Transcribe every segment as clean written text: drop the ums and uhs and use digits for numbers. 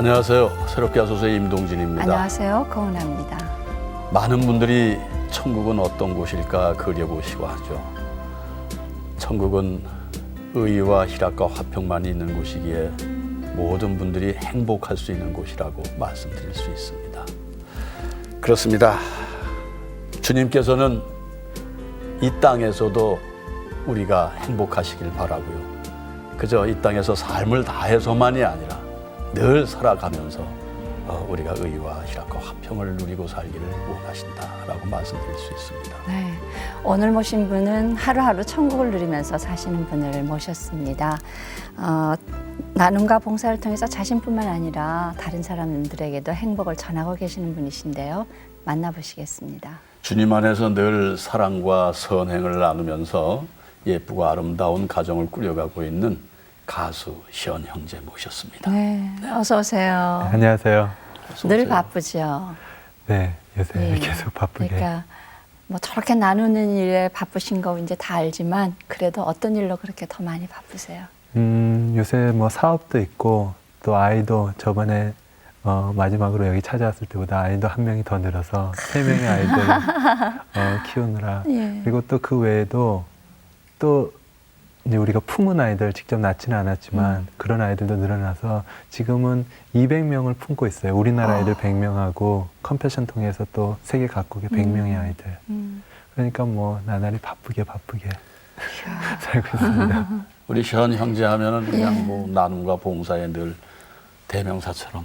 안녕하세요. 새롭게 하소서의 임동진입니다. 안녕하세요. 고은아입니다. 많은 분들이 천국은 어떤 곳일까 그려보시고 하죠. 천국은 의와 희락과 화평만이 있는 곳이기에 모든 분들이 행복할 수 있는 곳이라고 말씀드릴 수 있습니다. 그렇습니다. 주님께서는 이 땅에서도 우리가 행복하시길 바라고요. 그저 이 땅에서 삶을 다해서만이 아니라 늘 살아가면서 우리가 의와 희락과 화평을 누리고 살기를 원하신다라고 말씀드릴 수 있습니다. 네, 오늘 모신 분은 하루하루 천국을 누리면서 사시는 분을 모셨습니다. 나눔과 봉사를 통해서 자신뿐만 아니라 다른 사람들에게도 행복을 전하고 계시는 분이신데요. 만나보시겠습니다. 주님 안에서 늘 사랑과 선행을 나누면서 예쁘고 아름다운 가정을 꾸려가고 있는 가수 현 형제 모셨습니다. 네, 어서 오세요. 네, 안녕하세요. 어서 늘 오세요. 바쁘죠. 네, 요새 예. 계속 바쁘게. 그러니까 뭐 저렇게 나누는 일에 바쁘신 거 이제 다 알지만 그래도 어떤 일로 그렇게 더 많이 바쁘세요? 요새 뭐 사업도 있고 또 아이도 저번에 마지막으로 여기 찾아왔을 때보다 아이도 한 명이 더 늘어서 3명의 아이들 키우느라 예. 그리고 또 그 외에도 또 이제 우리가 품은 아이들 직접 낳지는 않았지만 그런 아이들도 늘어나서 지금은 200명을 품고 있어요. 우리나라 아이들 100명하고 컴패션 통해서 또 세계 각국의 100명의 아이들. 그러니까 뭐 나날이 바쁘게 살고 있습니다. 우리 현 형제 하면은 그냥 예. 뭐 나눔과 봉사에 늘 대명사처럼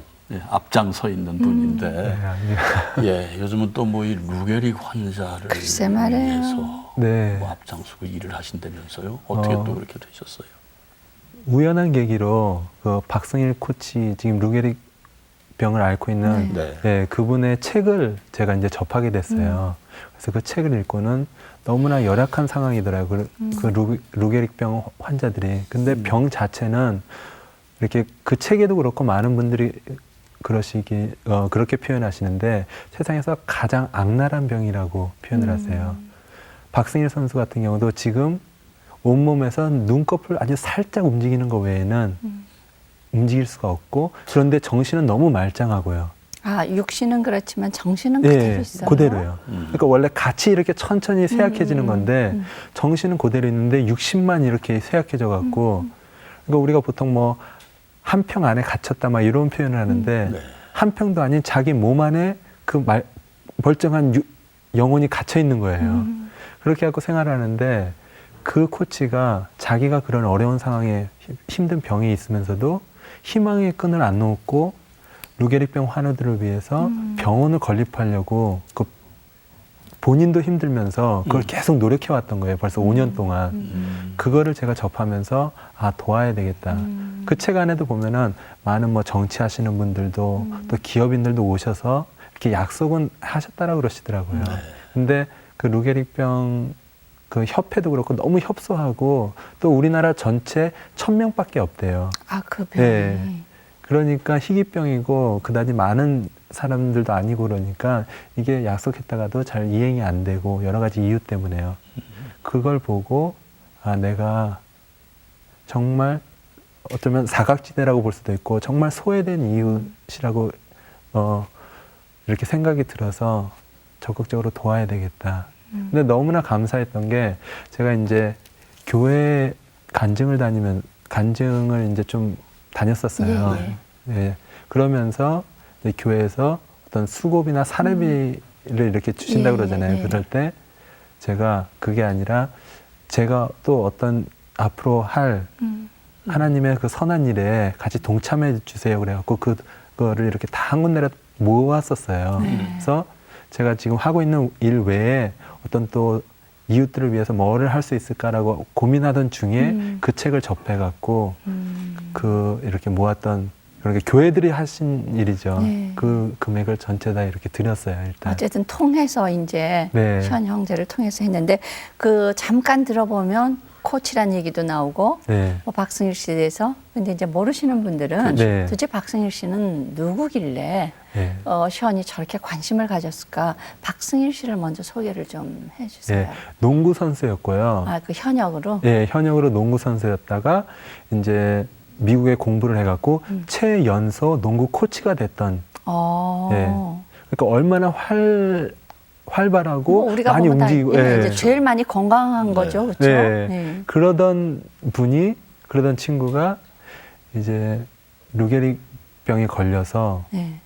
앞장서 있는 분인데 네, 아니요. 예, 요즘은 또 뭐 이 루게릭 환자를 글쎄 말이에요. 위해서 네. 뭐 앞장서고 일을 하신다면서요? 어떻게 또 그렇게 되셨어요? 우연한 계기로 그 박승일 코치 지금 루게릭 병을 앓고 있는 네. 예, 그분의 책을 제가 이제 접하게 됐어요. 그래서 그 책을 읽고는 너무나 열악한 상황이더라고요. 그 루게릭병 환자들이. 근데 병 자체는 이렇게 그 책에도 그렇고 많은 분들이 그렇게 표현하시는데 세상에서 가장 악랄한 병이라고 표현을 하세요. 박승일 선수 같은 경우도 지금 온몸에서 눈꺼풀 아주 살짝 움직이는 것 외에는 움직일 수가 없고 그런데 정신은 너무 말짱하고요. 아, 육신은 그렇지만 정신은 그대로 있어요. 그대로요. 그러니까 원래 같이 이렇게 천천히 쇠약해지는 건데 정신은 그대로 있는데 육신만 이렇게 쇠약해져 갖고 그러니까 우리가 보통 뭐 한 평 안에 갇혔다 막 이런 표현을 하는데 네. 한 평도 아닌 자기 몸 안에 그 멀쩡한 영혼이 갇혀 있는 거예요. 그렇게 하고 생활하는데 그 코치가 자기가 그런 어려운 상황에 힘든 병이 있으면서도 희망의 끈을 안 놓고 루게릭병 환우들을 위해서 병원을 건립하려고 그 본인도 힘들면서 그걸 계속 노력해 왔던 거예요. 벌써 5년 동안. 그거를 제가 접하면서 아, 도와야 되겠다. 그 책 안에도 보면은 많은 뭐 정치하시는 분들도 또 기업인들도 오셔서 이렇게 약속은 하셨다라고 그러시더라고요. 근데 그 루게릭병 그 협회도 그렇고 너무 협소하고 또 우리나라 전체 1000명밖에 없대요. 아, 그 병이. 네. 그러니까 희귀병이고 그다지 많은 사람들도 아니고 그러니까 이게 약속했다가도 잘 이행이 안 되고 여러 가지 이유 때문에요. 그걸 보고 아, 내가 정말 어쩌면 사각지대라고 볼 수도 있고 정말 소외된 이웃이라고 이렇게 생각이 들어서 적극적으로 도와야 되겠다. 근데 너무나 감사했던 게 제가 이제 교회 간증을 이제 좀 다녔었어요. 예. 그러면서 이제 교회에서 어떤 수고비나 사례비를 이렇게 주신다고 그러잖아요. 그럴 때 제가 그게 아니라 제가 또 어떤 앞으로 할 하나님의 그 선한 일에 같이 동참해 주세요. 그래갖고 그거를 이렇게 다 한 군데로 모았었어요. 그래서 제가 지금 하고 있는 일 외에 어떤 또 이웃들을 위해서 뭐를 할 수 있을까라고 고민하던 중에 그 책을 접해갖고 이렇게 모았던 그러니까 교회들이 하신 일이죠. 네. 그 금액을 전체 다 이렇게 드렸어요. 일단. 어쨌든 통해서 이제 네. 현 형제를 통해서 했는데 그 잠깐 들어보면 코치란 얘기도 나오고 네. 뭐 박승일 씨에 대해서 근데 이제 모르시는 분들은 네. 도대체 박승일 씨는 누구길래 네. 현이 저렇게 관심을 가졌을까? 박승일 씨를 먼저 소개를 좀 해주세요. 네. 농구 선수였고요. 아, 그 현역으로? 예, 현역으로 농구 선수였다가 이제 미국에 공부를 해갖고 최연소 농구 코치가 됐던. 예. 그러니까 얼마나 활발하고 뭐 우리가 많이 보면 다 움직이고. 이제 제일 많이 건강한 네. 거죠, 그렇죠? 네. 그러던 친구가 이제 루게릭 병에 걸려서 네.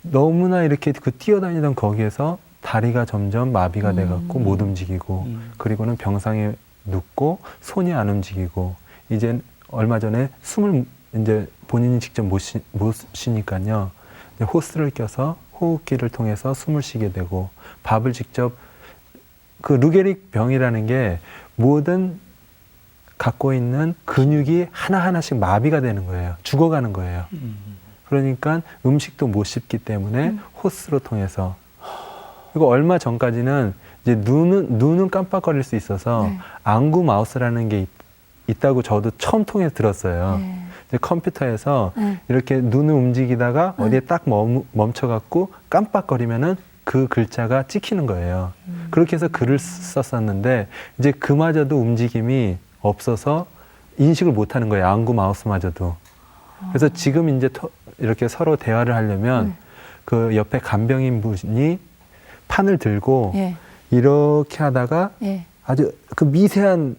너무나 이렇게 그 뛰어다니던 거기에서 다리가 점점 마비가 돼갖고 못 움직이고 그리고는 병상에 눕고 손이 안 움직이고 이제 얼마 전에 숨을 이제 본인이 직접 못 쉬니까요. 호스를 껴서 호흡기를 통해서 숨을 쉬게 되고 밥을 직접 그 루게릭 병이라는 게 모든 갖고 있는 근육이 하나하나씩 마비가 되는 거예요. 죽어가는 거예요. 그러니까 음식도 못 씹기 때문에 호스로 통해서 그리고 얼마 전까지는 이제 눈은 깜빡거릴 수 있어서 네. 안구 마우스라는 게 있다고 저도 처음 통해서 들었어요. 네. 이제 컴퓨터에서 네. 이렇게 눈을 움직이다가 어디에 딱 멈춰갖고 깜빡거리면은 그 글자가 찍히는 거예요. 그렇게 해서 글을 썼었는데 이제 그마저도 움직임이 없어서 인식을 못하는 거예요. 안구 마우스마저도. 그래서 지금 이제 이렇게 서로 대화를 하려면 그 옆에 간병인 분이 판을 들고 예. 이렇게 하다가 예. 아주 그 미세한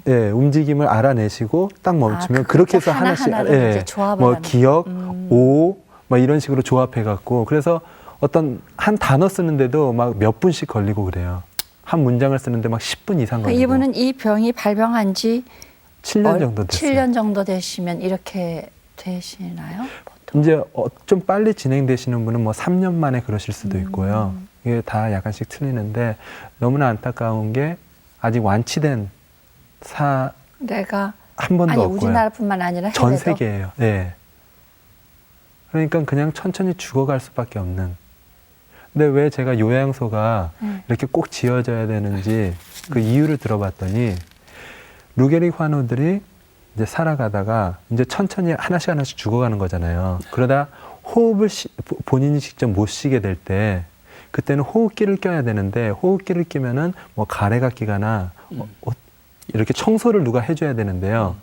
예, 움직임을 알아내시고 딱 멈추면 그 그렇게 해서 글자 하나씩 하나하나를 이제 조합을 뭐 하는 기억, 오, 막 이런 식으로 조합해 갖고 그래서 어떤 한 단어 쓰는데도 막 몇 분씩 걸리고 그래요. 한 문장을 쓰는데 막 10분 이상 걸리고. 이분은 이 병이 발병한 지 7년 정도 됐어요. 7년 정도 되시면 이렇게 되시나요? 보통? 이제 좀 빨리 진행되시는 분은 뭐 3년 만에 그러실 수도 있고요. 이게 다 약간씩 틀리는데 너무나 안타까운 게 아직 완치된 내가 한 번도 아니 없고요. 우리나라뿐만 아니라 해외도 전 세계예요. 네. 그러니까 그냥 천천히 죽어갈 수밖에 없는. 근데 왜 제가 요양소가 이렇게 꼭 지어져야 되는지 그 이유를 들어봤더니 루게릭 환우들이 이제 살아가다가 이제 천천히 하나씩 죽어가는 거잖아요. 그러다 호흡을 본인이 직접 못 쉬게 될 때 그때는 호흡기를 껴야 되는데 호흡기를 끼면은 뭐 가래가 끼거나 이렇게 청소를 누가 해줘야 되는데요.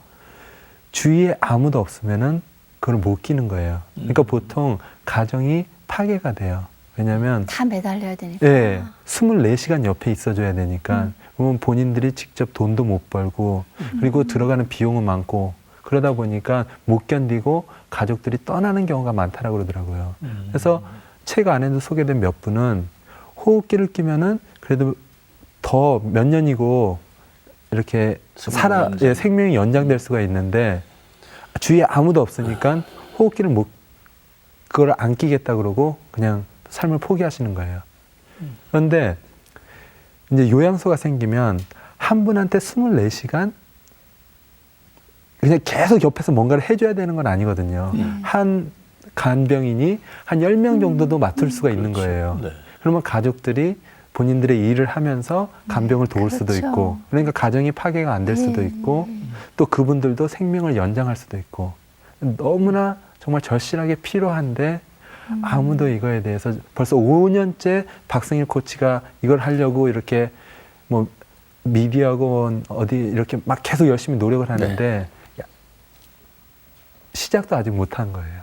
주위에 아무도 없으면은 그걸 못 끼는 거예요. 그러니까 보통 가정이 파괴가 돼요. 왜냐하면 다 매달려야 되니까. 예, 24시간 옆에 있어줘야 되니까 그러면 본인들이 직접 돈도 못 벌고 그리고 들어가는 비용은 많고 그러다 보니까 못 견디고 가족들이 떠나는 경우가 많다라고 그러더라고요. 그래서 책 안에도 소개된 몇 분은 호흡기를 끼면은 그래도 더 몇 년이고 이렇게 생명이 연장될 수가 있는데 주위에 아무도 없으니까 호흡기를 그걸 안 끼겠다 그러고 그냥 삶을 포기하시는 거예요. 그런데 이제 요양소가 생기면 한 분한테 24시간 그냥 계속 옆에서 뭔가를 해줘야 되는 건 아니거든요. 한 간병인이 한 10명 정도도 맡을 수가 있는 거예요. 네. 그러면 가족들이 본인들의 일을 하면서 간병을 도울 수도 그렇죠. 있고 그러니까 가정이 파괴가 안 될 수도 있고 또 그분들도 생명을 연장할 수도 있고 너무나 정말 절실하게 필요한데 아무도 이거에 대해서 벌써 5년째 박승일 코치가 이걸 하려고 이렇게 뭐 미디어하고 어디 이렇게 막 계속 열심히 노력을 하는데 시작도 아직 못한 거예요.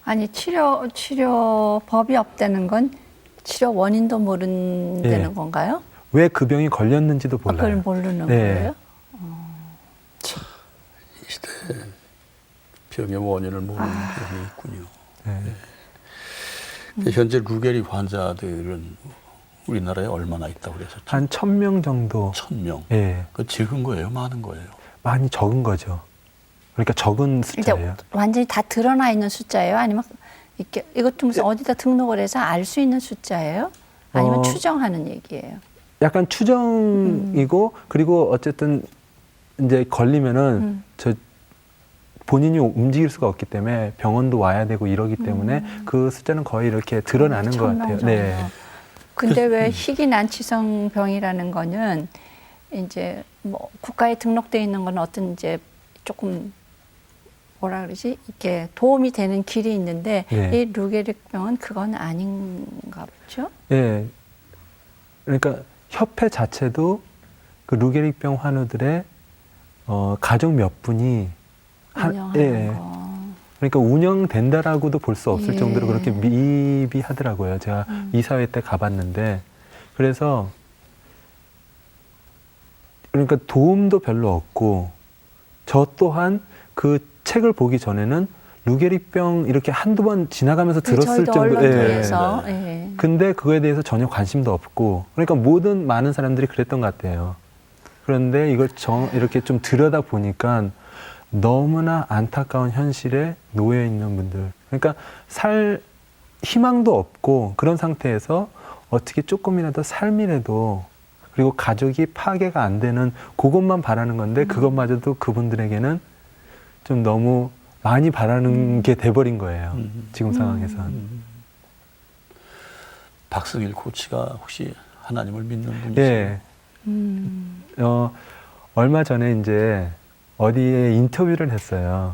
아니 치료법이 없다는 건 치료 원인도 모른다는 건가요? 왜 그 병이 걸렸는지도 그걸 몰라요. 모르는 네. 거예요? 이 시대 병의 원인을 모르는 병이 있군요. 네. 현재 루게릭 환자들은 우리나라에 얼마나 있다고 그랬었죠? 한 1000명 정도. 1000명. 예. 그 적은 거예요, 많은 거예요? 많이 적은 거죠. 그러니까 적은 이제 숫자예요. 완전히 다 드러나 있는 숫자예요? 아니면 이렇게 이것도 무슨 어디다 등록을 해서 알 수 있는 숫자예요? 아니면 추정하는 얘기예요? 약간 추정이고 그리고 어쨌든 이제 걸리면은 저 본인이 움직일 수가 없기 때문에 병원도 와야 되고 이러기 때문에 그 숫자는 거의 이렇게 드러나는 것 같아요. 네. 근데 왜 희귀난치성 병이라는 거는 이제 뭐 국가에 등록되어 있는 건 어떤 이제 조금 뭐라 그러지? 이렇게 도움이 되는 길이 있는데 네. 이 루게릭 병은 그건 아닌가 보죠? 예. 그러니까 협회 자체도 그 루게릭병 환우들의 가족 몇 분이 운영하는 거. 그러니까 운영된다라고도 볼 수 없을 예. 정도로 그렇게 미비하더라고요. 제가 이사회 때 가봤는데 그래서 그러니까 도움도 별로 없고 저 또한 그 책을 보기 전에는 루게릭병 이렇게 한두 번 지나가면서 들었을 저희도 정도. 언론에서 예. 근데 그거에 대해서 전혀 관심도 없고 그러니까 모든 많은 사람들이 그랬던 것 같아요. 그런데 이걸 이렇게 좀 들여다 보니까 너무나 안타까운 현실에 놓여 있는 분들. 그러니까 살 희망도 없고 그런 상태에서 어떻게 조금이라도 삶이라도 그리고 가족이 파괴가 안 되는 그것만 바라는 건데 그것마저도 그분들에게는 좀 너무 많이 바라는 게 돼버린 거예요. 지금 상황에선. 박승일 코치가 혹시 하나님을 믿는 분이세요? 예. 얼마 전에 이제 어디에 인터뷰를 했어요.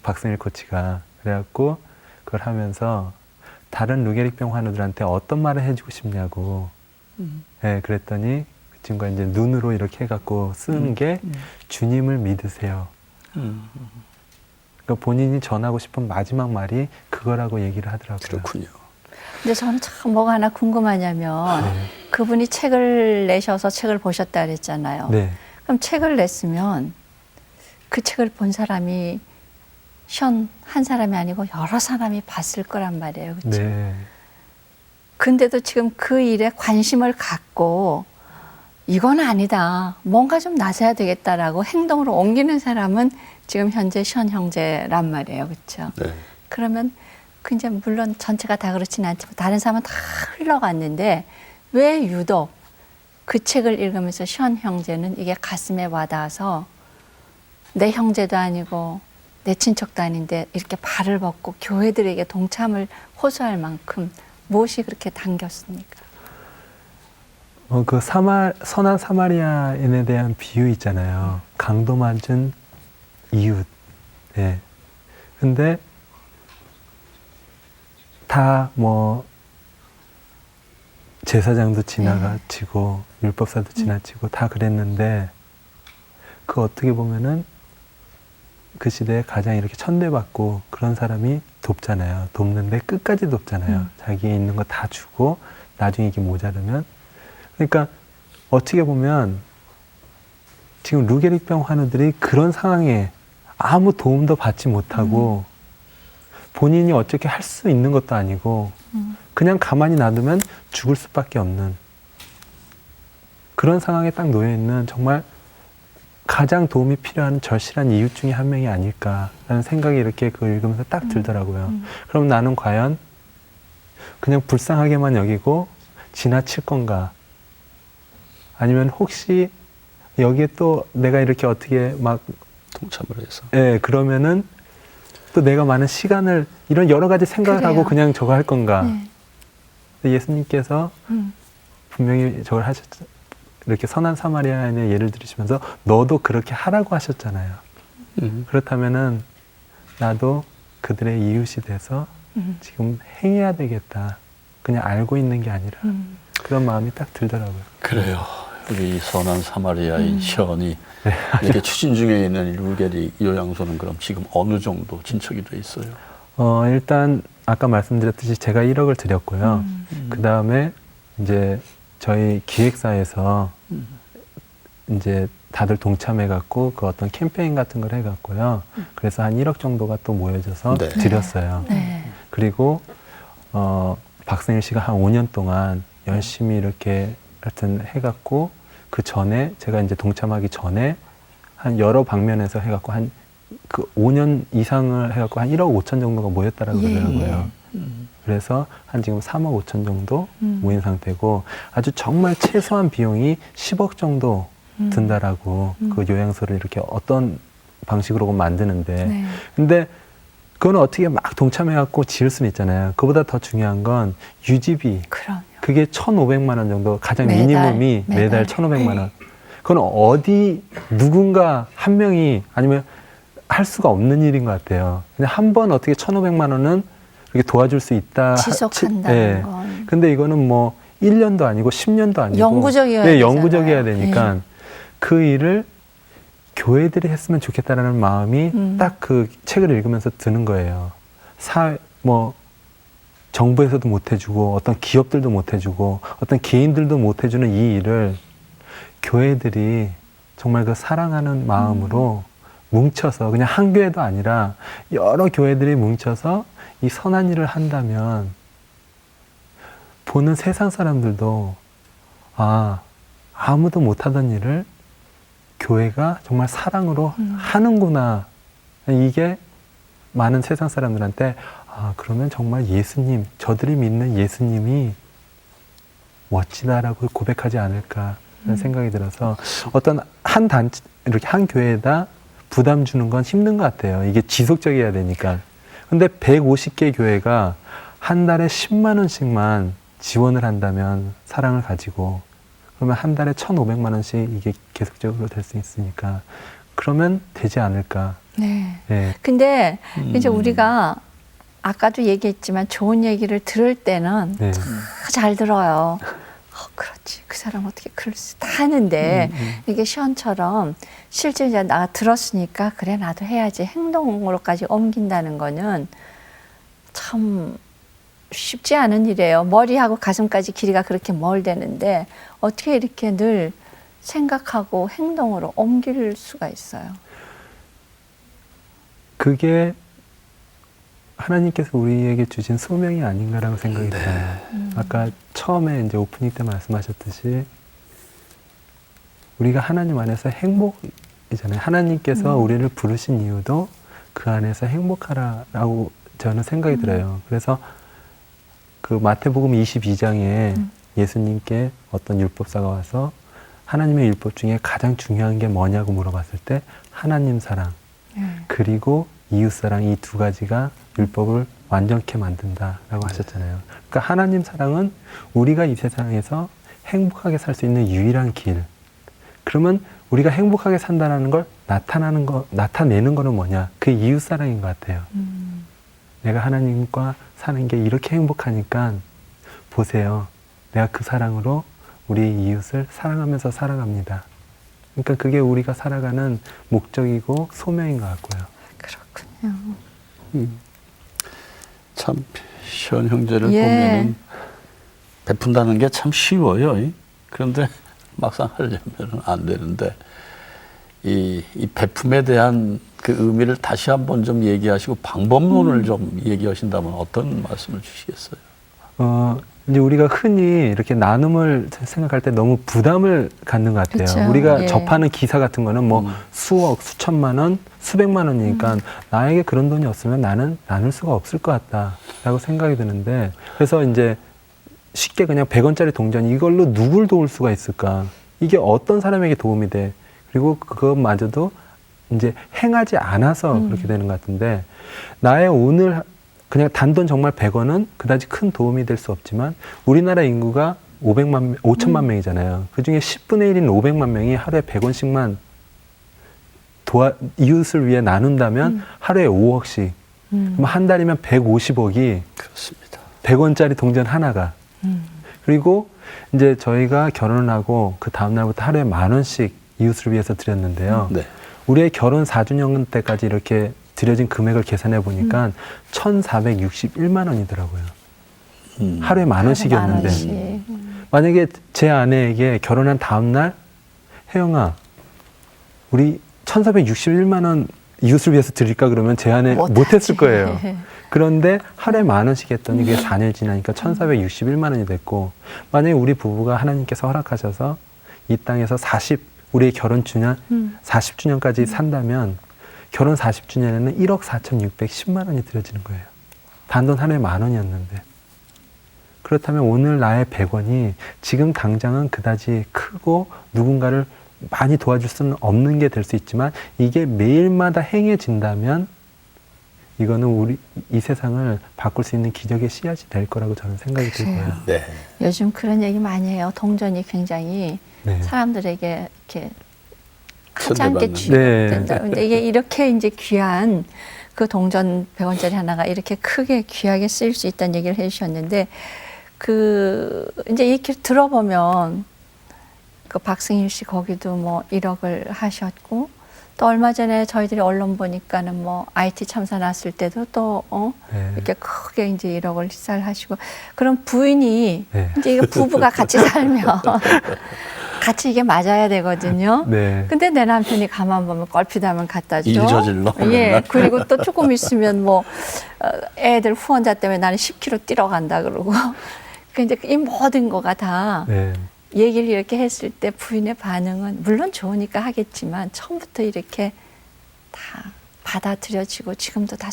박승일 코치가. 그래갖고 그걸 하면서 다른 루게릭병 환우들한테 어떤 말을 해주고 싶냐고. 예, 그랬더니 그 친구가 이제 눈으로 이렇게 해갖고 쓰는 게 주님을 믿으세요. 그러니까 본인이 전하고 싶은 마지막 말이 그거라고 얘기를 하더라고요. 그렇군요. 근데 저는 참 뭐가 하나 궁금하냐면 네. 그분이 책을 내셔서 책을 보셨다 그랬잖아요. 네. 그럼 책을 냈으면 그 책을 본 사람이 한 사람이 아니고 여러 사람이 봤을 거란 말이에요. 그렇죠? 네. 근데도 지금 그 일에 관심을 갖고 이건 아니다. 뭔가 좀 나서야 되겠다라고 행동으로 옮기는 사람은 지금 현재 션 형제란 말이에요. 그렇죠? 네. 그러면 그 이제 물론 전체가 다 그렇지는 않지만 다른 사람은 다 흘러갔는데 왜 유독 그 책을 읽으면서 션 형제는 이게 가슴에 와닿아서 내 형제도 아니고 내 친척도 아닌데 이렇게 발을 벗고 교회들에게 동참을 호소할 만큼 무엇이 그렇게 당겼습니까? 그 선한 사마리아인에 대한 비유 있잖아요. 강도 맞은 이웃. 예. 근데 다 뭐 제사장도 지나치고 율법사도 지나치고 다 그랬는데 그 어떻게 보면은 그 시대에 가장 이렇게 천대받고 그런 사람이 돕잖아요. 돕는데 끝까지 돕잖아요. 자기에 있는 거 다 주고 나중에 이게 모자르면. 그러니까 어떻게 보면 지금 루게릭병 환우들이 그런 상황에 아무 도움도 받지 못하고 본인이 어떻게 할 수 있는 것도 아니고 그냥 가만히 놔두면 죽을 수밖에 없는 그런 상황에 딱 놓여있는 정말 가장 도움이 필요한 절실한 이웃 중에 한 명이 아닐까라는 생각이 이렇게 그걸 읽으면서 딱 들더라고요. 그럼 나는 과연 그냥 불쌍하게만 여기고 지나칠 건가? 아니면 혹시 여기에 또 내가 이렇게 어떻게 막 동참을 해서. 예, 그러면은 또 내가 많은 시간을 이런 여러 가지 생각을 그래요. 하고 그냥 저거 할 건가? 네. 근데 예수님께서 분명히 저걸 이렇게 선한 사마리아인의 예를 들으시면서 너도 그렇게 하라고 하셨잖아요. 그렇다면은 나도 그들의 이웃이 돼서 지금 행해야 되겠다. 그냥 알고 있는 게 아니라 그런 마음이 딱 들더라고요. 그래요. 우리 선한 사마리아인 션이 이렇게 추진 중에 있는 루게릭 요양소는 그럼 지금 어느 정도 진척이 돼 있어요? 일단 아까 말씀드렸듯이 제가 1억을 드렸고요. 그 다음에 이제 저희 기획사에서 이제 다들 동참해갖고 그 어떤 캠페인 같은 걸 해갖고요. 그래서 한 1억 정도가 또 모여져서 네. 드렸어요. 네. 그리고 박승일 씨가 한 5년 동안 열심히 이렇게 하여튼 해갖고 그 전에 제가 이제 동참하기 전에 한 여러 방면에서 해갖고 한 그 5년 이상을 해갖고 한 1억 5천 정도가 모였다라고 그러더라고요. 그래서 한 지금 3억 5천 정도 모인 상태고 아주 정말 최소한 비용이 10억 정도 든다라고 그 요양소를 이렇게 어떤 방식으로 만드는데 네. 근데 그거는 어떻게 막 동참해갖고 지을 수는 있잖아요. 그보다 더 중요한 건 유지비. 그럼요. 그게 1,500만 원 정도 가장 매달, 미니멈이 매달. 매달 1,500만 원. 그건 어디 누군가 한 명이 아니면 할 수가 없는 일인 것 같아요. 그냥 한 번 어떻게 1,500만 원은 이렇게 도와줄 수 있다. 지속한다는 예. 건. 근데 이거는 뭐 1년도 아니고 10년도 아니고 영구적이어야 네, 되잖아요. 영구적이어야 되니까 그 일을 교회들이 했으면 좋겠다라는 마음이 딱 그 책을 읽으면서 드는 거예요. 정부에서도 못 해주고 어떤 기업들도 못 해주고 어떤 개인들도 못 해주는 이 일을 교회들이 정말 그 사랑하는 마음으로 뭉쳐서 그냥 한 교회도 아니라 여러 교회들이 뭉쳐서 이 선한 일을 한다면 보는 세상 사람들도 아무도 못하던 일을 교회가 정말 사랑으로 하는구나. 이게 많은 세상 사람들한테 그러면 정말 예수님, 저들이 믿는 예수님이 멋지다라고 고백하지 않을까라는 생각이 들어서 어떤 한 단체, 이렇게 한 교회에다 부담 주는 건 힘든 것 같아요. 이게 지속적이어야 되니까. 근데 150개 교회가 한 달에 10만 원씩만 지원을 한다면 사랑을 가지고 그러면 한 달에 1,500만 원씩 이게 계속적으로 될 수 있으니까 그러면 되지 않을까. 네. 네. 근데 이제 우리가 아까도 얘기했지만 좋은 얘기를 들을 때는 네. 잘 들어요. 그렇지. 그 사람 어떻게 그럴 수 다 하는데 이게 시원처럼 실제 이제 나 들었으니까 그래 나도 해야지 행동으로까지 옮긴다는 거는 참 쉽지 않은 일이에요. 머리하고 가슴까지 길이가 그렇게 멀대는데 어떻게 이렇게 늘 생각하고 행동으로 옮길 수가 있어요. 그게 하나님께서 우리에게 주신 소명이 아닌가라고 생각이 들어요. 아까 처음에 이제 오프닝 때 말씀하셨듯이 우리가 하나님 안에서 행복이잖아요. 하나님께서 우리를 부르신 이유도 그 안에서 행복하라라고 저는 생각이 들어요. 그래서 그 마태복음 22장에 예수님께 어떤 율법사가 와서 하나님의 율법 중에 가장 중요한 게 뭐냐고 물어봤을 때 하나님 사랑 그리고 이웃사랑 이 두 가지가 율법을 완전케 만든다라고 하셨잖아요. 그러니까 하나님 사랑은 우리가 이 세상에서 행복하게 살 수 있는 유일한 길. 그러면 우리가 행복하게 산다는 걸 나타내는 거는 뭐냐? 그 이웃사랑인 것 같아요. 내가 하나님과 사는 게 이렇게 행복하니까 보세요. 내가 그 사랑으로 우리 이웃을 사랑하면서 살아갑니다. 그러니까 그게 우리가 살아가는 목적이고 소명인 것 같고요. 그렇군요. 참 시원 형제를 예. 보면은 베푼다는 게 참 쉬워요. 그런데 막상 하려면 안 되는데 이 베품에 대한 그 의미를 다시 한번 좀 얘기하시고 방법론을 좀 얘기하신다면 어떤 말씀을 주시겠어요? 이제 우리가 흔히 이렇게 나눔을 생각할 때 너무 부담을 갖는 것 같아요. 그쵸. 우리가 예. 접하는 기사 같은 거는 뭐 수억, 수천만 원, 수백만 원이니까 나에게 그런 돈이 없으면 나는 나눌 수가 없을 것 같다라고 생각이 드는데 그래서 이제 쉽게 그냥 100원짜리 동전 이걸로 누굴 도울 수가 있을까? 이게 어떤 사람에게 도움이 돼? 그리고 그것마저도 이제 행하지 않아서 그렇게 되는 것 같은데 나의 오늘 그냥 단돈 정말 100원은 그다지 큰 도움이 될 수 없지만 우리나라 인구가 5천만 명이잖아요. 그중에 10분의 1인 500만 명이 하루에 100원씩만 이웃을 위해 나눈다면 하루에 5억씩. 그럼 한 달이면 150억이 그렇습니다. 100원짜리 동전 하나가. 그리고 이제 저희가 결혼을 하고 그 다음 날부터 하루에 10,000원씩 이웃을 위해서 드렸는데요. 네. 우리의 결혼 4주년 때까지 이렇게 드려진 금액을 계산해 보니까 1,461만 원이더라고요. 하루에 10,000원씩이었는데 만약에 제 아내에게 결혼한 다음 날 혜영아 우리 1,461만 원 이웃을 위해서 드릴까 그러면 제 아내 못했을 거예요. 그런데 하루에 10,000원씩 했더니 그게 4년 지나니까 1,461만 원이 됐고 만약에 우리 부부가 하나님께서 허락하셔서 이 땅에서 우리의 결혼 주년 40주년까지 산다면 결혼 40주년에는 1억 4,610만 원이 들여지는 거예요. 단돈 하루에 10,000원이었는데. 그렇다면 오늘 나의 100원이 지금 당장은 그다지 크고 누군가를 많이 도와줄 수는 없는 게 될 수 있지만 이게 매일마다 행해진다면 이거는 이 세상을 바꿀 수 있는 기적의 씨앗이 될 거라고 저는 생각이 들고요. 네. 요즘 그런 얘기 많이 해요. 동전이 굉장히 네. 사람들에게 이렇게 하지 않게 천대받는. 취급된다. 네. 근데 이게 이렇게 이제 귀한 그 동전 100원짜리 하나가 이렇게 크게 귀하게 쓰일 수 있다는 얘기를 해주셨는데 이제 이렇게 들어보면 그 박승일 씨 거기도 뭐 1억을 하셨고 또 얼마 전에 저희들이 언론 보니까는 뭐 IT 참사 났을 때도 또 네. 이렇게 크게 이제 1억을 시살하시고 그럼 부인이 네. 이제 이거 부부가 같이 살면 같이 이게 맞아야 되거든요. 네. 근데 내 남편이 가만 보면 껄핏하면 갖다 줘. 일 저질러. 예. 맨날. 그리고 또 조금 있으면 뭐 애들 후원자 때문에 나는 10km 뛰러 간다 그러고. 근데 이 모든 거가 다 네. 얘기를 이렇게 했을 때 부인의 반응은 물론 좋으니까 하겠지만 처음부터 이렇게 다 받아들여지고 지금도 다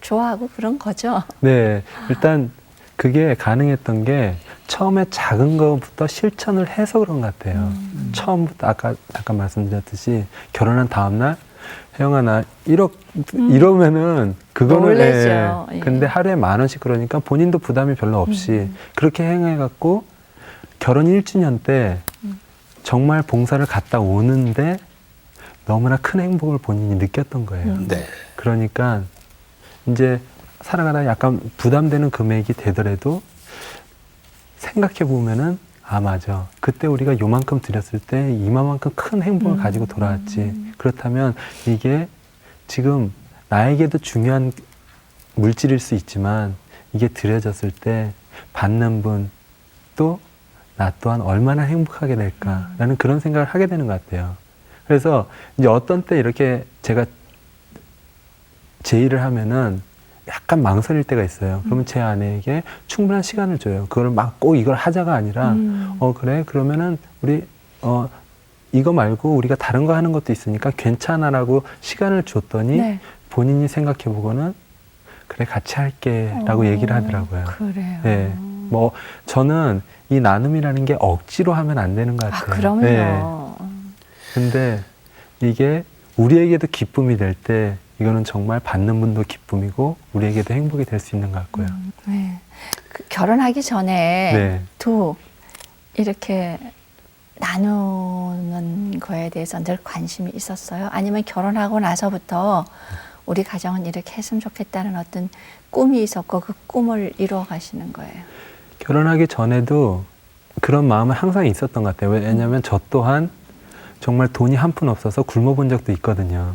좋아하고 그런 거죠. 네. 일단 그게 가능했던 게 처음에 작은 것부터 실천을 해서 그런 것 같아요. 처음부터 아까 잠깐 말씀드렸듯이 결혼한 다음날 혜영아 나 1억 이러면은 그거는 놀라죠. 예. 근데 하루에 10,000원씩 그러니까 본인도 부담이 별로 없이 그렇게 행해갖고 결혼 1주년 때 정말 봉사를 갔다 오는데 너무나 큰 행복을 본인이 느꼈던 거예요. 네. 그러니까 이제 살아가다 약간 부담되는 금액이 되더라도 생각해 보면은 아 맞아 그때 우리가 요만큼 드렸을 때 이만큼 큰 행복을 가지고 돌아왔지. 그렇다면 이게 지금 나에게도 중요한 물질일 수 있지만 이게 드려졌을 때 받는 분 또 나 또한 얼마나 행복하게 될까라는 그런 생각을 하게 되는 것 같아요. 그래서 이제 어떤 때 이렇게 제가 제의를 하면은 약간 망설일 때가 있어요. 그러면 제 아내에게 충분한 시간을 줘요. 그걸 막 꼭 이걸 하자가 아니라 그래 그러면은 우리 이거 말고 우리가 다른 거 하는 것도 있으니까 괜찮아라고 시간을 줬더니 네. 본인이 생각해 보고는 그래 같이 할게라고 얘기를 하더라고요. 그래요. 네. 뭐 저는 이 나눔이라는 게 억지로 하면 안 되는 것 아, 같아요. 그럼요. 네. 근데 이게 우리에게도 기쁨이 될 때 이거는 정말 받는 분도 기쁨이고 우리에게도 행복이 될 수 있는 것 같고요. 네. 그 결혼하기 전에 네. 도 이렇게 나누는 거에 대해서 늘 관심이 있었어요? 아니면 결혼하고 나서부터 우리 가정은 이렇게 했으면 좋겠다는 어떤 꿈이 있었고 그 꿈을 이루어 가시는 거예요? 결혼하기 전에도 그런 마음은 항상 있었던 것 같아요. 왜냐하면 저 또한 정말 돈이 한 푼 없어서 굶어본 적도 있거든요.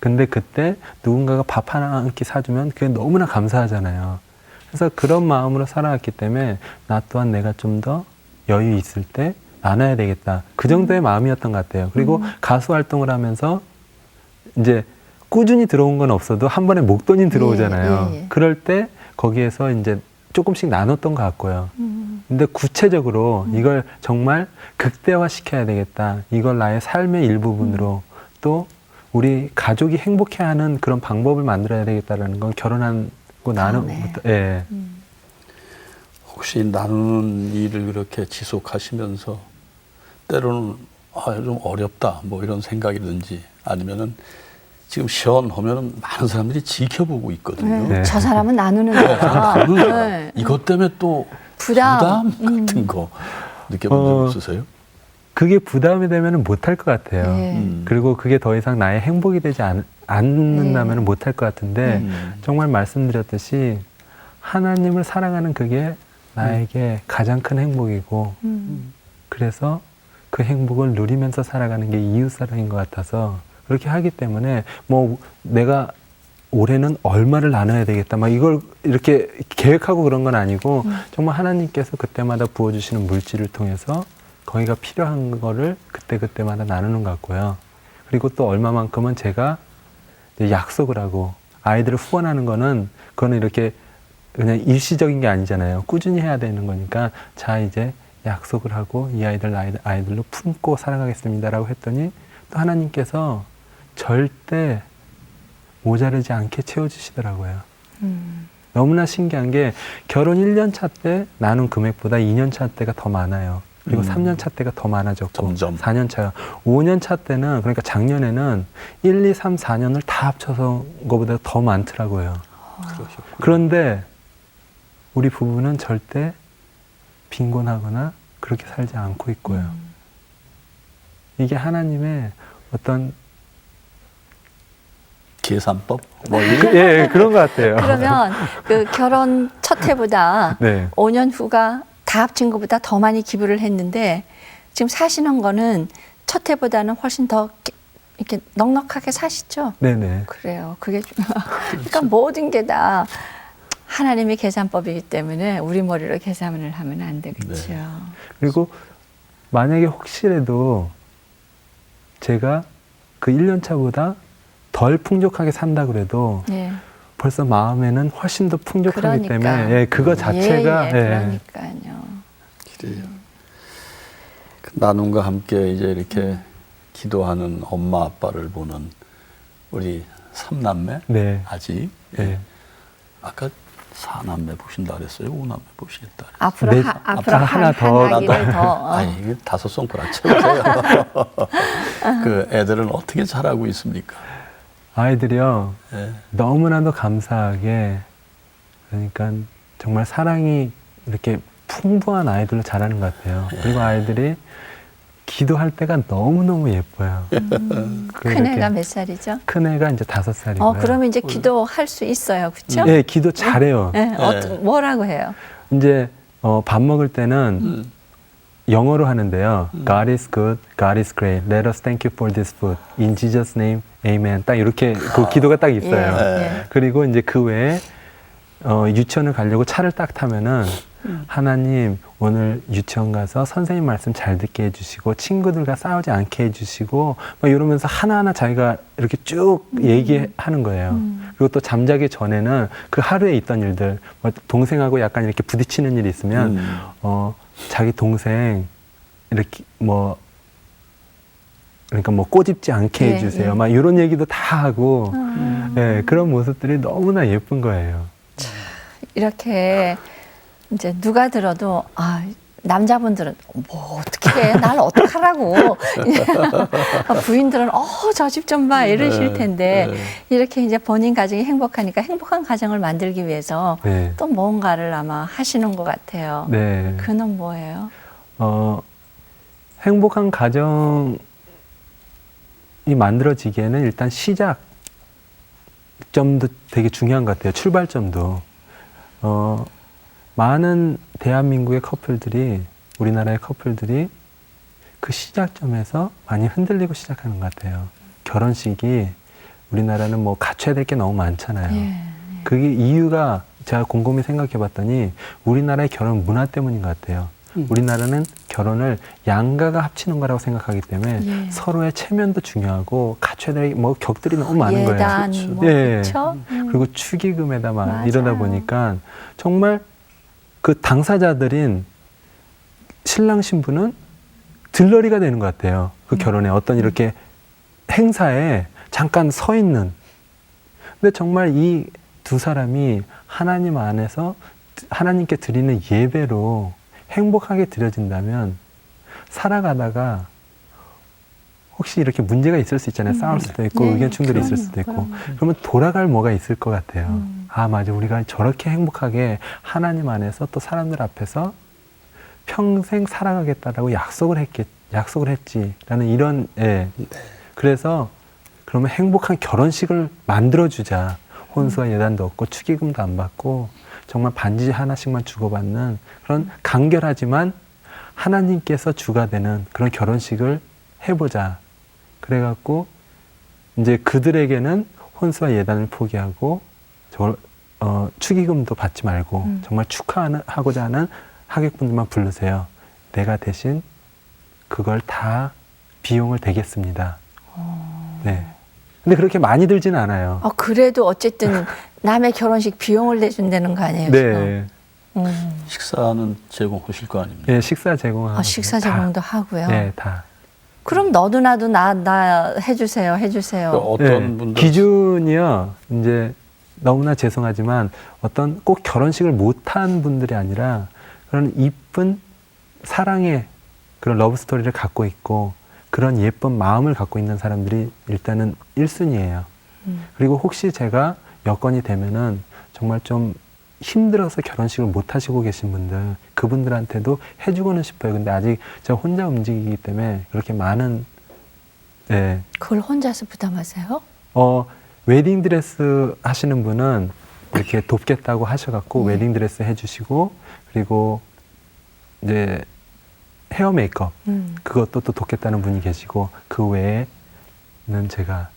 근데 그때 누군가가 밥 한 끼 사주면 그게 너무나 감사하잖아요. 그래서 그런 마음으로 살아왔기 때문에 나 또한 내가 좀 더 여유 있을 때 나눠야 되겠다. 그 정도의 마음이었던 것 같아요. 그리고 가수 활동을 하면서 이제 꾸준히 들어온 건 없어도 한 번에 목돈이 들어오잖아요. 예. 그럴 때 거기에서 이제 조금씩 나눴던 것 같고요. 근데 구체적으로 이걸 정말 극대화 시켜야 되겠다. 이걸 나의 삶의 일부분으로 또 우리 가족이 행복해하는 그런 방법을 만들어야 되겠다라는 건 결혼하고 나누부터 예. 혹시 나누는 일을 그렇게 지속하시면서 때로는 좀 어렵다 뭐 이런 생각이든지 아니면은 지금 시원하면은 많은 사람들이 지켜보고 있거든요. 네. 저 사람은 나누는 거야. 나누는 네. 이것 때문에 또 부담. 부담 같은 거 느껴본 적 없으세요? 그게 부담이 되면 못할 것 같아요. 예. 그리고 그게 더 이상 나의 행복이 되지 않는다면 못할 것 같은데 정말 말씀드렸듯이 하나님을 사랑하는 그게 나에게 가장 큰 행복이고 그래서 그 행복을 누리면서 살아가는 게 이웃사랑인 것 같아서 그렇게 하기 때문에 뭐 내가 올해는 얼마를 나눠야 되겠다 막 이걸 이렇게 계획하고 그런 건 아니고 정말 하나님께서 그때마다 부어주시는 물질을 통해서 거기가 필요한 거를 그때그때마다 나누는 것 같고요. 그리고 또 얼마만큼은 제가 이제 약속을 하고 아이들을 후원하는 거는 그거는 이렇게 그냥 일시적인 게 아니잖아요. 꾸준히 해야 되는 거니까 자 이제 약속을 하고 이 아이들로 품고 살아가겠습니다라고 했더니 또 하나님께서 절대 모자르지 않게 채워주시더라고요. 너무나 신기한 게 결혼 1년 차 때 나눈 금액보다 2년 차 때가 더 많아요. 그리고 3년 차 때가 더 많아졌고 점점. 4년 차요. 5년 차 때는 그러니까 작년에는 1, 2, 3, 4년을 다 합쳐서 거보다 더 많더라고요. 그러셨군요. 그런데 우리 부부는 절대 빈곤하거나 그렇게 살지 않고 있고요. 이게 하나님의 어떤 계산법? 뭐 이런 예, 그런 것 같아요. 그러면 그 결혼 첫 해보다 네. 5년 후가 다 합친 것보다 더 많이 기부를 했는데 지금 사시는 거는 첫 해보다는 훨씬 더 이렇게 넉넉하게 사시죠? 네네. 그래요. 그게 그러니까 모든 게 다 하나님의 계산법이기 때문에 우리 머리로 계산을 하면 안 되겠죠. 네. 그리고 만약에 혹시라도 제가 그 1년 차보다 덜 풍족하게 산다 그래도 예. 벌써 마음에는 훨씬 더 풍족하기 그러니까. 때문에 예, 그거 자체가 예, 예. 그러니까요. 그래요. 그 나눔과 함께 이제 이렇게 기도하는 엄마 아빠를 보는 우리 삼남매 네. 아직 예. 아까 사남매 보신다 그랬어요. 오남매 보시겠다. 앞으로 네, 앞으로 하나 한 더, 아기를 더 아니 이게 다섯 송구라 채우세요. 그 애들은 어떻게 자라고 있습니까? 아이들이요. 예. 너무나도 감사하게 그러니까 정말 사랑이 이렇게 풍부한 아이들로 자라는 것 같아요. 그리고 아이들이 기도할 때가 너무너무 예뻐요. 큰 애가 몇 살이죠? 큰 애가 이제 5살이고요. 그러면 이제 기도할 수 있어요, 그렇죠? 네, 기도 잘해요. 네, 뭐라고 해요? 이제 밥 먹을 때는 영어로 하는데요. God is good, God is great. Let us thank you for this food. In Jesus' name, Amen. 딱 이렇게 그 기도가 딱 있어요. 예. 그리고 이제 그 외에 유치원을 가려고 차를 딱 타면은 하나님 오늘 유치원 가서 선생님 말씀 잘 듣게 해주시고 친구들과 싸우지 않게 해주시고 막 이러면서 하나하나 자기가 이렇게 쭉 얘기하는 거예요. 그리고 또 잠자기 전에는 그 하루에 있던 일들 뭐 동생하고 약간 이렇게 부딪히는 일이 있으면 자기 동생 이렇게 뭐 그러니까 뭐 꼬집지 않게 예, 해주세요. 예. 막 이런 얘기도 다 하고 예, 그런 모습들이 너무나 예쁜 거예요. 이렇게 이제 누가 들어도 남자분들은 뭐 어떻게 해? 날 어떡하라고. 부인들은 저 집 좀 봐 이러실 텐데 이렇게 이제 본인 가정이 행복하니까 행복한 가정을 만들기 위해서 네. 또 뭔가를 아마 하시는 것 같아요. 네. 그는 뭐예요? 행복한 가정이 만들어지기에는 일단 시작점도 되게 중요한 것 같아요. 출발점도. 많은 대한민국의 커플들이, 우리나라의 커플들이 그 시작점에서 많이 흔들리고 시작하는 것 같아요. 결혼식이 우리나라는 뭐 갖춰야 될 게 너무 많잖아요. 예. 그게 이유가 제가 곰곰이 생각해 봤더니 우리나라의 결혼 문화 때문인 것 같아요. 우리나라는 결혼을 양가가 합치는 거라고 생각하기 때문에 예. 서로의 체면도 중요하고 갖춰야 될 뭐 격들이 너무 많은 예단, 거예요. 뭐, 예. 그렇죠? 그리고 축의금에다 막 맞아요. 이러다 보니까 정말 그 당사자들인 신랑 신부는 들러리가 되는 것 같아요. 그 결혼에 어떤 이렇게 행사에 잠깐 서 있는. 근데 정말 이 두 사람이 하나님 안에서 하나님께 드리는 예배로 행복하게 드려진다면 살아가다가 혹시 이렇게 문제가 있을 수 있잖아요. 싸울 수도 있고 네, 의견 충돌이 있을 그럼요, 수도 있고 그럼요. 그러면 돌아갈 뭐가 있을 것 같아요. 아 맞아, 우리가 저렇게 행복하게 하나님 안에서 또 사람들 앞에서 평생 살아가겠다라고 약속을 했지라는 이런 그래서 그러면 행복한 결혼식을 만들어주자. 혼수와 예단도 없고 축의금도 안 받고 정말 반지 하나씩만 주고받는 그런 간결하지만 하나님께서 주가 되는 그런 결혼식을 해보자. 그래갖고 이제 그들에게는 혼수와 예단을 포기하고 저걸 축의금도 받지 말고 정말 축하하고자 하는 하객분들만 부르세요. 내가 대신 그걸 다 비용을 대겠습니다. 네. 근데 그렇게 많이 들지는 않아요. 그래도 어쨌든 남의 결혼식 비용을 내준다는 거 아니에요? 네. 지금? 식사는 제공하실 거 아닙니까? 네, 식사 제공하고. 식사 제공도 하고요. 네, 다. 그럼 너도 나도 나 해주세요. 그러니까 어떤 네, 분들 기준이요. 이제 너무나 죄송하지만 어떤 꼭 결혼식을 못한 분들이 아니라 그런 이쁜 사랑의 그런 러브 스토리를 갖고 있고 그런 예쁜 마음을 갖고 있는 사람들이 일단은 1순위예요. 그리고 혹시 제가 여건이 되면은 정말 좀 힘들어서 결혼식을 못 하시고 계신 분들, 그분들한테도 해주고는 싶어요. 근데 아직 제가 혼자 움직이기 때문에 그렇게 많은, 네. 그걸 혼자서 부담하세요? 웨딩드레스 하시는 분은 이렇게 돕겠다고 하셔갖고 웨딩드레스 해주시고, 그리고 이제 헤어 메이크업, 그것도 또 돕겠다는 분이 계시고, 그 외에 제가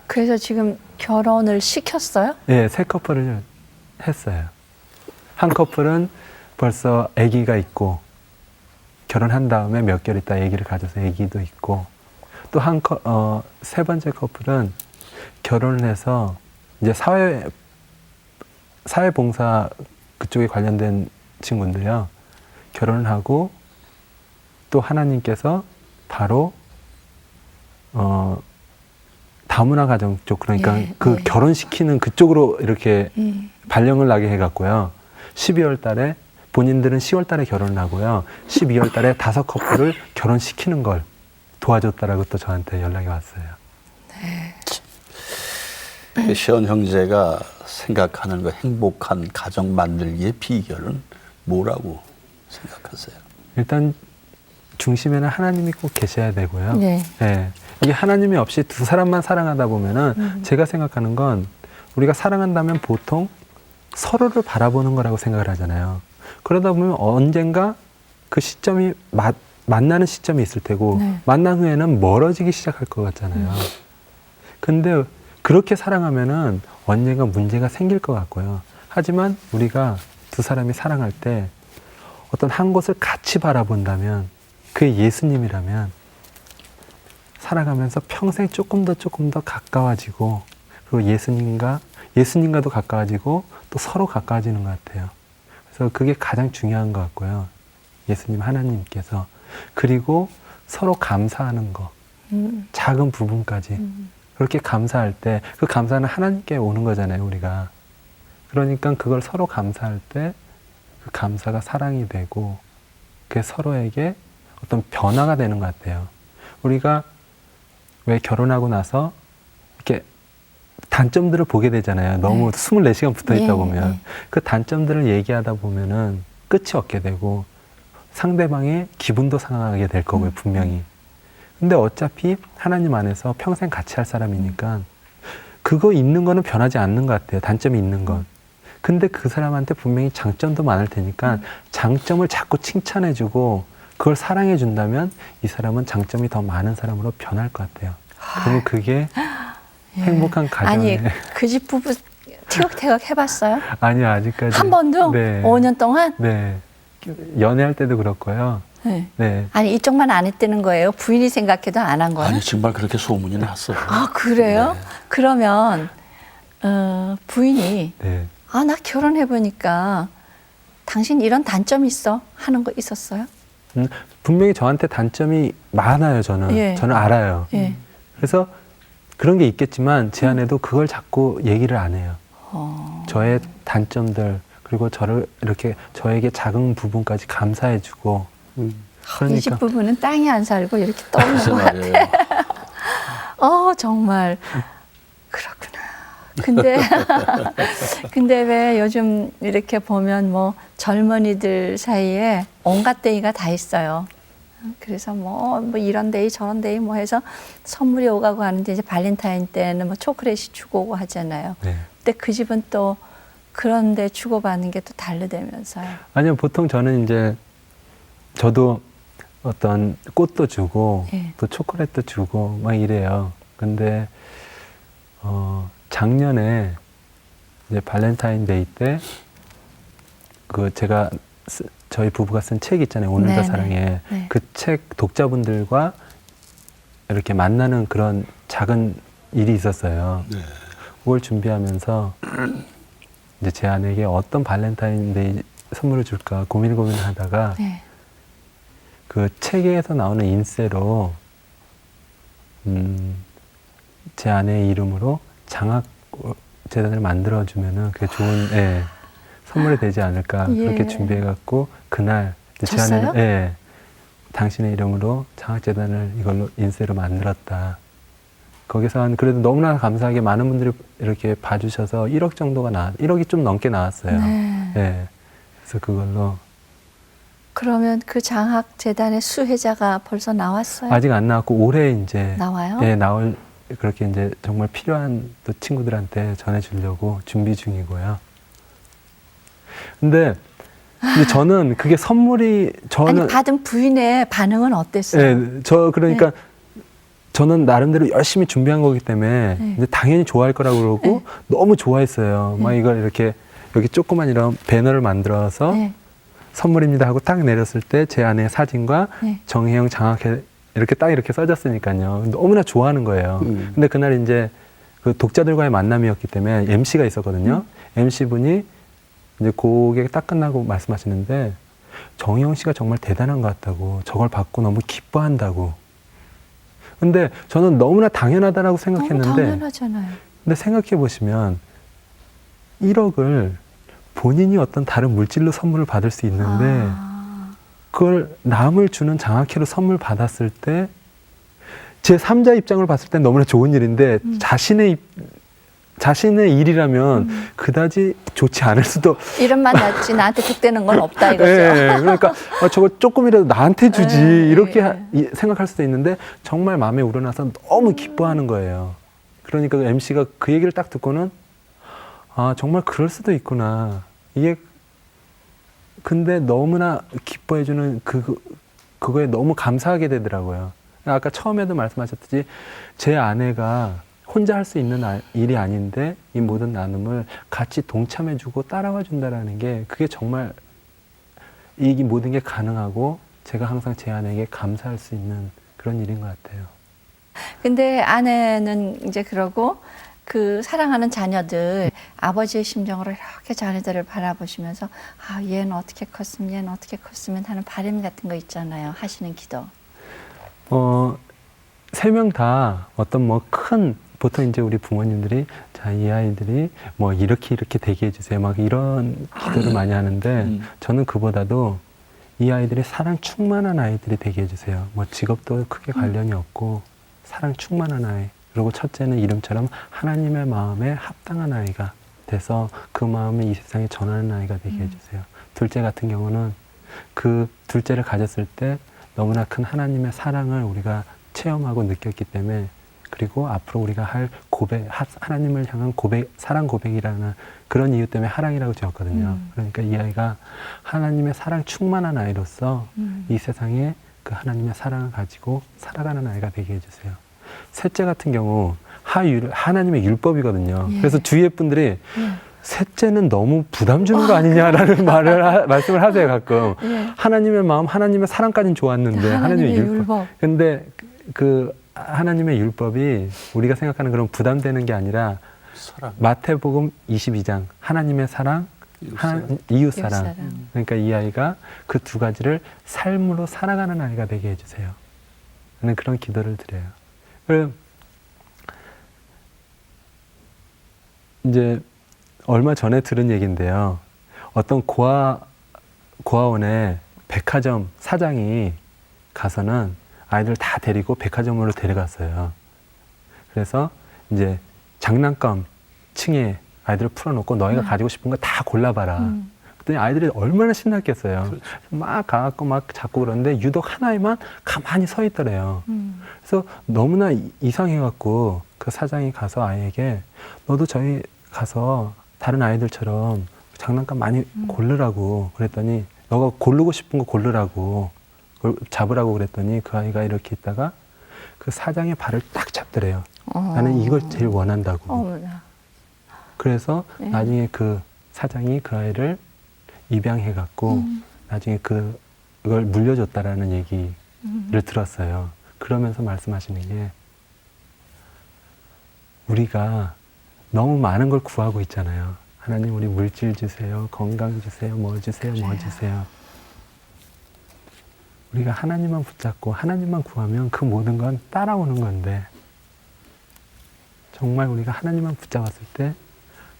그래서 지금 결혼을 시켰어요? 예, 세 커플을 했어요. 한 커플은 벌써 아기가 있고 결혼한 다음에 몇 개월 있다 아기를 가져서 아기도 있고 또 세 번째 커플은 결혼을 해서 이제 사회봉사 그쪽에 관련된 친구인데요. 결혼을 하고 또 하나님께서 바로 다문화 가정 쪽 그러니까 예, 그 예. 결혼시키는 그쪽으로 이렇게 발령을 나게 해갖고요. 12월 달에 본인들은 10월 달에 결혼을 하고요. 12월 달에 5커플을 결혼시키는 걸 도와줬다라고 또 저한테 연락이 왔어요. 그 시원 형제가 생각하는 그 행복한 가정 만들기의 비결은 뭐라고 생각하세요? 일단 중심에는 하나님이 꼭 계셔야 되고요. 네. 네. 이게 하나님이 없이 두 사람만 사랑하다 보면은 제가 생각하는 건 우리가 사랑한다면 보통 서로를 바라보는 거라고 생각을 하잖아요. 그러다 보면 언젠가 그 시점이 만나는 시점이 있을 테고 네. 만난 후에는 멀어지기 시작할 것 같잖아요. 근데 그렇게 사랑하면은 언젠가 문제가 생길 것 같고요. 하지만 우리가 두 사람이 사랑할 때 어떤 한 곳을 같이 바라본다면 그게 예수님이라면 살아가면서 평생 조금 더 가까워지고 그리고 예수님과도 가까워지고 또 서로 가까워지는 것 같아요. 그래서 그게 가장 중요한 것 같고요. 예수님 하나님께서 그리고 서로 감사하는 거 작은 부분까지 그렇게 감사할 때 그 감사는 하나님께 오는 거잖아요, 우리가. 그러니까 그걸 서로 감사할 때 그 감사가 사랑이 되고 그게 서로에게 어떤 변화가 되는 것 같아요. 우리가 왜 결혼하고 나서 이렇게 단점들을 보게 되잖아요. 너무 24시간 붙어 있다 보면. 그 단점들을 얘기하다 보면은 끝이 없게 되고 상대방의 기분도 상하게 될 거고요, 분명히. 근데 어차피 하나님 안에서 평생 같이 할 사람이니까 그거 있는 거는 변하지 않는 것 같아요. 단점이 있는 건. 근데 그 사람한테 분명히 장점도 많을 테니까 장점을 자꾸 칭찬해주고 그걸 사랑해준다면 이 사람은 장점이 더 많은 사람으로 변할 것 같아요. 그리고 그게 행복한 가정에. 아니, 그 집 부부 티격태격 해봤어요? 아니요, 아직까지. 한 번도? 네. 5년 동안? 네. 연애할 때도 그렇고요. 네. 네. 아니, 이쪽만 안 했다는 거예요? 부인이 생각해도 안 한 거예요? 아니 정말 그렇게 소문이 났어요. 아, 그래요? 네. 그러면 부인이 네. 아, 나 결혼해보니까 당신 이런 단점 있어? 하는 거 있었어요? 분명히 저한테 단점이 많아요, 저는. 예. 저는 알아요. 예. 그래서 그런 게 있겠지만 제 안에도 그걸 자꾸 얘기를 안 해요. 저의 단점들 그리고 저를 이렇게 저에게 작은 부분까지 감사해주고 이 그러니까 집 부부는 땅에 안 살고 이렇게 떠오르는 글쎄 것 같아. 말이에요. 정말 그렇구나. 근데 왜 요즘 이렇게 보면 뭐 젊은이들 사이에 온갖 데이가 다 있어요. 그래서 뭐 이런 데이 저런 데이 뭐 해서 선물이 오가고 하는데 이제 발렌타인 때는 뭐 초콜릿이 주고 오고 하잖아요. 네. 근데 그 집은 또 그런데 주고받는 게 또 다르다면서요. 아니요, 보통 저는 이제 저도 어떤 꽃도 주고 예. 또 초콜릿도 주고 막 이래요. 근데 작년에 이제 발렌타인데이 때 그 제가 저희 부부가 쓴 책 있잖아요. 오늘도 네네. 사랑해. 네. 그 책 독자분들과 이렇게 만나는 그런 작은 일이 있었어요. 네. 그걸 준비하면서 이제 제 아내에게 어떤 발렌타인데이 선물을 줄까 고민을 하다가 네. 그 책에서 나오는 인쇄로 제 아내의 이름으로 장학 재단을 만들어 주면은 그게 좋은 선물이 되지 않을까 예. 그렇게 준비해 갖고 그날 이제 제 줬어요? 아내는 당신의 이름으로 장학 재단을 이걸로 인쇄로 만들었다. 거기서 한 그래도 너무나 감사하게 많은 분들이 이렇게 봐주셔서 1억 정도가 1억이 좀 넘게 나왔어요. 네. 예. 그래서 그걸로 그러면 그 장학 재단의 수혜자가 벌써 나왔어요? 아직 안 나왔고 올해 이제 나와요? 나올 그렇게 이제 정말 필요한 또 친구들한테 전해주려고 준비 중이고요. 근데 저는 그게 선물이 저는 아니 받은 부인의 반응은 어땠어요? 저 그러니까 저는 나름대로 열심히 준비한 거기 때문에 네. 이제 당연히 좋아할 거라고 그러고 너무 좋아했어요. 막 이걸 이렇게 여기 조그만 이런 배너를 만들어서 네. 선물입니다 하고 딱 내렸을 때 제 아내의 사진과 네. 정혜영 장학회 이렇게 딱 이렇게 써졌으니까요. 너무나 좋아하는 거예요. 근데 그날 이제 그 독자들과의 만남이었기 때문에 MC가 있었거든요. MC 분이 이제 그게 딱 끝나고 말씀하시는데 정혜영 씨가 정말 대단한 것 같다고, 저걸 받고 너무 기뻐한다고. 근데 저는 너무나 당연하다라고 너무 생각했는데, 당연하잖아요. 근데 생각해 보시면 1억을 본인이 어떤 다른 물질로 선물을 받을 수 있는데 그걸 남을 주는 장학회로 선물 받았을 때 제 3자 입장으로 봤을 땐 너무나 좋은 일인데 자신의 일이라면 그다지 좋지 않을 수도. 이름만 났지 나한테 득되는 건 없다 이거죠. 예, 그러니까 저거 조금이라도 나한테 주지 예, 이렇게 예. 생각할 수도 있는데 정말 마음에 우러나서 너무 기뻐하는 거예요. 그러니까 그 MC가 그 얘기를 딱 듣고는 아 정말 그럴 수도 있구나. 이게 근데 너무나 기뻐해주는 그거에 너무 감사하게 되더라고요. 아까 처음에도 말씀하셨듯이 제 아내가 혼자 할 수 있는 일이 아닌데 이 모든 나눔을 같이 동참해주고 따라와 준다라는 게 그게 정말 이 모든 게 가능하고 제가 항상 제 아내에게 감사할 수 있는 그런 일인 것 같아요. 근데 아내는 이제 그러고 그 사랑하는 자녀들 아버지의 심정으로 이렇게 자녀들을 바라보시면서 아 얘는 어떻게 컸으면 얘는 어떻게 컸으면 하는 바람 같은 거 있잖아요. 하시는 기도. 3명 다 어떤 보통 이제 우리 부모님들이 자, 이 아이들이 뭐 이렇게 되게 해주세요. 막 이런 기도를 많이 하는데 저는 그보다도 이 아이들이 사랑 충만한 아이들이 되게 해주세요. 뭐 직업도 크게 관련이 없고 사랑 충만한 아이. 그리고 첫째는 이름처럼 하나님의 마음에 합당한 아이가 돼서 그 마음을 이 세상에 전하는 아이가 되게 해주세요. 둘째 같은 경우는 그 둘째를 가졌을 때 너무나 큰 하나님의 사랑을 우리가 체험하고 느꼈기 때문에 그리고 앞으로 우리가 할 하나님을 향한 사랑 고백이라는 그런 이유 때문에 하랑이라고 지었거든요. 그러니까 이 아이가 하나님의 사랑 충만한 아이로서 이 세상에 그 하나님의 사랑을 가지고 살아가는 아이가 되게 해주세요. 셋째 같은 경우 하나님의 율법이거든요. 예. 그래서 주위의 분들이 셋째는 너무 부담 주는 거 아니냐라는 말씀을 하세요 가끔. 예. 하나님의 마음, 하나님의 사랑까지는 좋았는데 하나님의 율법. 근데 그 하나님의 율법이 우리가 생각하는 그런 부담되는 게 아니라 사랑. 마태복음 22장 하나님의 사랑, 이웃사랑. 그러니까 이 아이가 그 두 가지를 삶으로 살아가는 아이가 되게 해주세요. 저는 그런 기도를 드려요. 그리고 이제 얼마 전에 들은 얘기인데요. 어떤 고아원에 백화점 사장이 가서는 아이들 다 데리고 백화점으로 데려갔어요. 그래서 이제 장난감 층에 아이들을 풀어놓고 너희가 가지고 싶은 거 다 골라봐라. 그랬더니 아이들이 얼마나 신났겠어요. 그렇죠. 막 가갖고 막 잡고 그러는데 유독 하나에만 가만히 서 있더래요. 그래서 너무나 이상해갖고 그 사장이 가서 아이에게 너도 저희 가서 다른 아이들처럼 장난감 많이 고르라고 그랬더니 너가 고르고 싶은 거 고르라고 잡으라고 그랬더니 그 아이가 이렇게 있다가 그 사장의 발을 딱 잡더래요. 나는 이걸 제일 원한다고. 어머나. 그래서 나중에 그 사장이 그 아이를 입양해갖고 나중에 그걸 물려줬다라는 얘기를 들었어요. 그러면서 말씀하시는 게 우리가 너무 많은 걸 구하고 있잖아요. 하나님 우리 물질 주세요. 건강 주세요. 뭐 주세요. 뭐 주세요. 우리가 하나님만 붙잡고 하나님만 구하면 그 모든 건 따라오는 건데 정말 우리가 하나님만 붙잡았을 때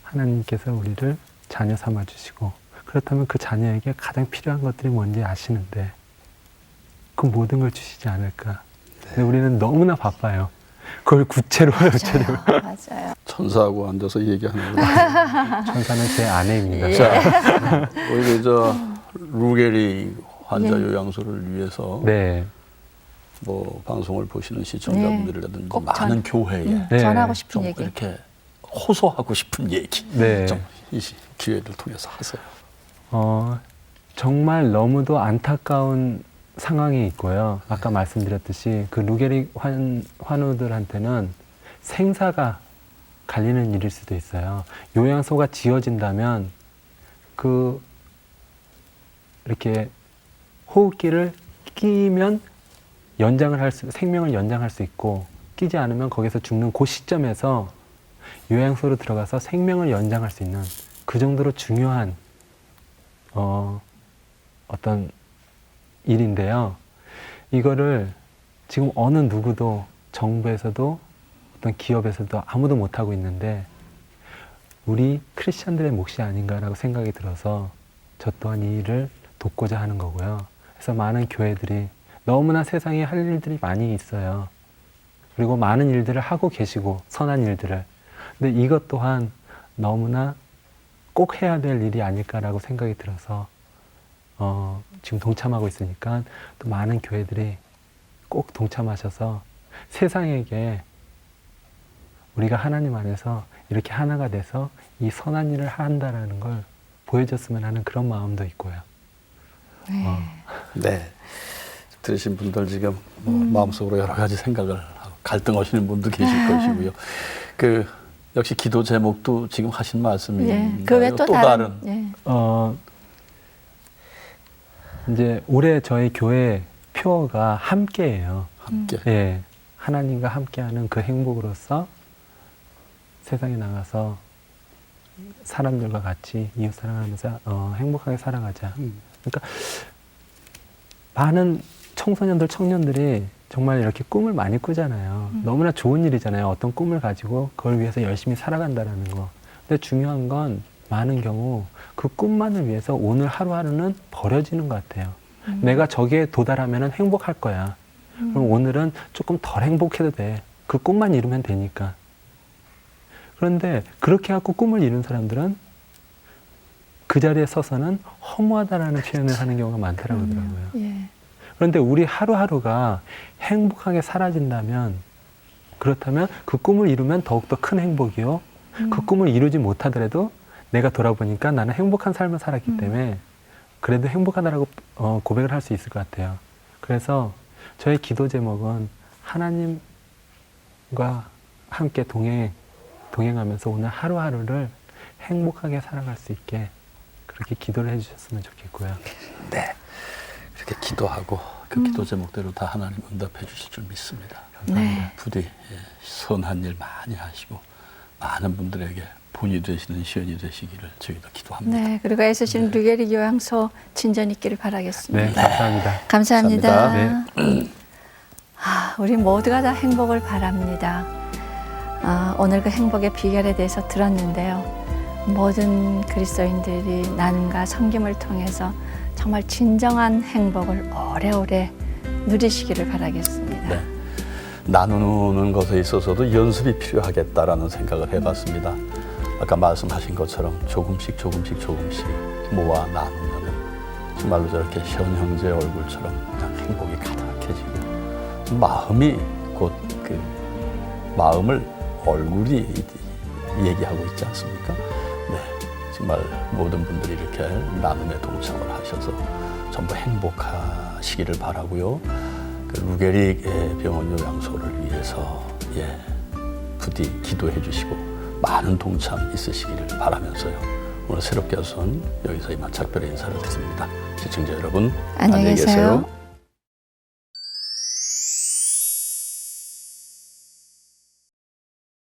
하나님께서 우리를 자녀 삼아 주시고 그렇다면 그 자녀에게 가장 필요한 것들이 뭔지 아시는데 그 모든 걸 주시지 않을까. 근데 우리는 너무나 바빠요. 그걸 구체로요. 맞아요. 천사하고 앉아서 얘기하는 거. 천사는 제 아내입니다. 예. 자, 우리 루게리 환자 예. 요양소를 위해서 네. 뭐 방송을 보시는 시청자분들이라든지 꼭 많은 교회에 네. 전하고 싶은 좀 얘기. 이렇게 호소하고 싶은 얘기 네. 좀 이 기회를 통해서 하세요. 정말 너무도 안타까운 상황이 있고요. 아까 말씀드렸듯이 그 루게릭 환우들한테는 생사가 갈리는 일일 수도 있어요. 요양소가 지어진다면 그 이렇게 호흡기를 끼면 생명을 연장할 수 있고, 끼지 않으면 거기서 죽는 그 시점에서 요양소로 들어가서 생명을 연장할 수 있는 그 정도로 중요한 어떤 일인데요. 이거를 지금 어느 누구도, 정부에서도 어떤 기업에서도 아무도 못하고 있는데 우리 크리스찬들의 몫이 아닌가라고 생각이 들어서 저 또한 이 일을 돕고자 하는 거고요. 그래서 많은 교회들이, 너무나 세상에 할 일들이 많이 있어요. 그리고 많은 일들을 하고 계시고, 선한 일들을. 근데 이것 또한 너무나 꼭 해야 될 일이 아닐까라고 생각이 들어서 지금 동참하고 있으니까 또 많은 교회들이 꼭 동참하셔서 세상에게 우리가 하나님 안에서 이렇게 하나가 돼서 이 선한 일을 한다라는 걸 보여줬으면 하는 그런 마음도 있고요. 네. 네. 들으신 분들 지금 뭐 마음속으로 여러 가지 생각을 하고 갈등하시는 분도 계실 것이고요. 그 역시 기도 제목도 지금 하신 말씀인가요? 그 외 또 다른. 예. 이제 올해 저희 교회 표어가 함께예요. 함께. 예, 하나님과 함께하는 그 행복으로서 세상에 나가서 사람들과 같이 이웃 사랑하면서 행복하게 살아가자. 그러니까 많은 청소년들, 청년들이 정말 이렇게 꿈을 많이 꾸잖아요. 너무나 좋은 일이잖아요. 어떤 꿈을 가지고 그걸 위해서 열심히 살아간다는 거. 근데 중요한 건 많은 경우 그 꿈만을 위해서 오늘 하루하루는 버려지는 것 같아요. 내가 저기에 도달하면 행복할 거야. 그럼 오늘은 조금 덜 행복해도 돼. 그 꿈만 이루면 되니까. 그런데 그렇게 갖고 꿈을 이룬 사람들은 그 자리에 서서는 허무하다라는 표현을 하는 경우가 많더라고요. 예. 그런데 우리 하루하루가 행복하게 사라진다면, 그렇다면 그 꿈을 이루면 더욱더 큰 행복이요. 그 꿈을 이루지 못하더라도 내가 돌아보니까 나는 행복한 삶을 살았기 때문에 그래도 행복하다라고 고백을 할 수 있을 것 같아요. 그래서 저의 기도 제목은 하나님과 함께 동행하면서 오늘 하루하루를 행복하게 살아갈 수 있게 그렇게 기도를 해주셨으면 좋겠고요. 네. 이렇게 기도하고 그 기도 제목대로 다 하나님 응답해 주실 줄 믿습니다. 네. 부디 선한 일 많이 하시고 많은 분들에게 본이 되시는 시연이 되시기를 저희도 기도합니다. 네. 그리고 애쓰시는 루게릭 요양소 진전 있기를 바라겠습니다. 네, 감사합니다. 감사합니다. 감사합니다. 우리 모두가 다 행복을 바랍니다. 오늘 그 행복의 비결에 대해서 들었는데요. 모든 그리스도인들이 나눔과 섬김을 통해서 정말 진정한 행복을 오래오래 누리시기를 바라겠습니다. 네. 나누는 것에 있어서도 연습이 필요하겠다라는 생각을 해봤습니다. 아까 말씀하신 것처럼 조금씩 모아 나누면은 정말로 저렇게 현 형제 얼굴처럼 그냥 행복이 가득해지고 마음이 곧 그 마음을 얼굴이 얘기하고 있지 않습니까? 네, 정말 모든 분들이 이렇게 나눔에 동참을 하셔서 전부 행복하시기를 바라고요. 그 루게릭 병원 요양소를 위해서 부디 기도해 주시고 많은 동참 있으시기를 바라면서요. 오늘 새롭게 해서 여기서 이만 작별의 인사를 드립니다. 시청자 여러분, 안녕히 계세요.